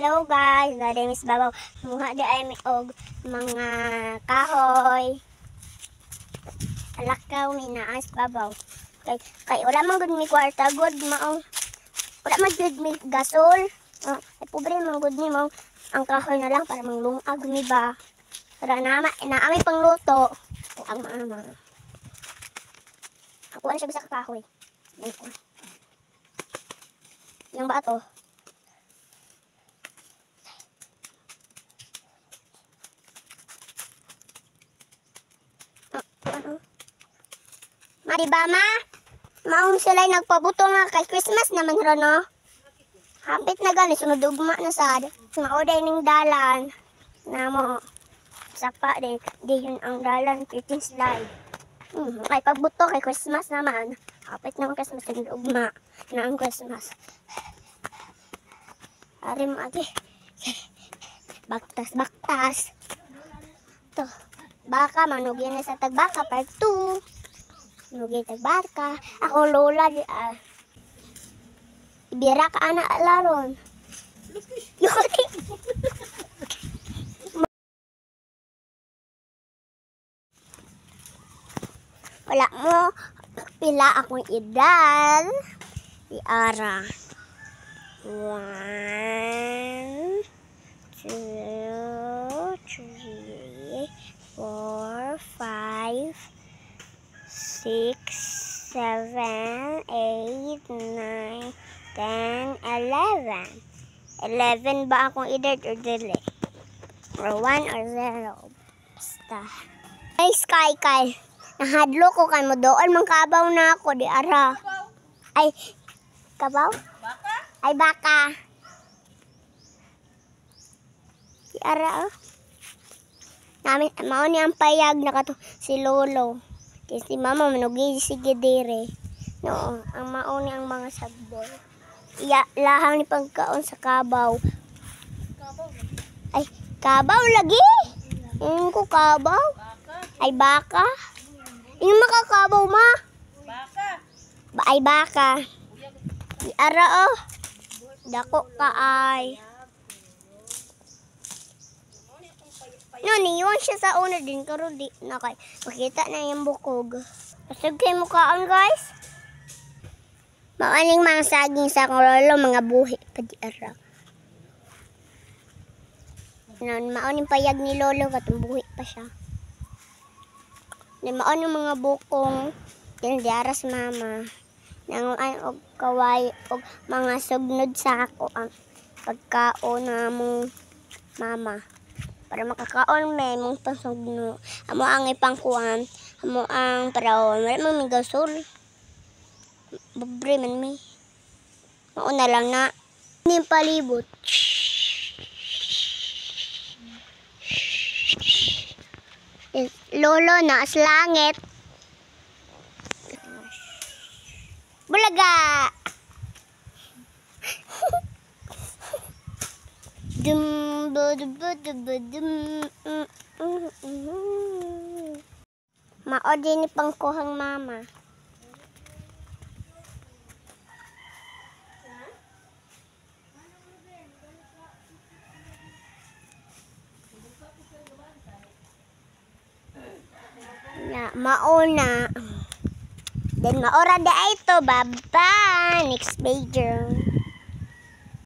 Hello guys, dali mis babaw. Muha di ay mi og mga kahoy. Alakaw mi naas babaw. Kay wala man gud mi kwarta gud mao. Wala man gud mi gasol. Ay pobre man gud mi mao. Ang kahoy na lang para manglungag mi ba. Para naami pangluto. Ang mama. Ako siya bisa ka kahoy. Yang bato. Diba ma? Maong sila nagpabuto nga kay Christmas naman ro no? Hapit na gani sunod ugma na sad. Mauday ning dalan. Namo. Sapa din. Di yun ang dalan 15 slide. Kay pagbuto kay Christmas naman. Hapit na ang Christmas sunod ugma na ang Christmas. Arim agi. Baktas. To. Baka manugyan na sa tagbaka part 2. Nugay tagbarka. Ako lola di ibira ka anak laron. Yuki. Wala mo pila akong edad. Iara. 1 2 3 4 5 6, 7, 8, 9, 10, 11. 11 ba akong edad or dili? Or 1 or 0? Basta. Ay, Sky. Nahadlo ko kay mo doon. Mangkabaw na ako. Di ara. Ay, kabaw? Baka? Ay, baka. Di ara, oh. Mao ni ang payag na kato si Lolo. Kasi mama manugi sige dire. No, ang mauni ang mga sagbol. Iya lahang ni pagkaon sa kabaw. Ay, kabaw lagi. Ko kabaw. Ay baka. Yung makakabaw ma. Baka. Ay baka. Ara oh. Dako ka ay. No, niyon siya sa una din karon di na kay makita na yung bukog. Pasag kay mukhaan guys. Maaning mga saging sa akong lolo, mga buhi pa di ara. Maaning payag ni lolo katong buhi pa siya. Maaning mga bukong din di ara sa mama. Nanguan og kaway og mga sugnod sa ako ang pagkaon namong mama. Para makakaon may mong pasugno. Amo ang ipangkuhan. Amo ang paraon. Wala mang may gasol. Babre man may. Mauna lang na. Ini palibot. Lolo na sa langit. Bulaga! Maodi ni pangkuhang mama. Na mauna. Then maora da ito baba next page.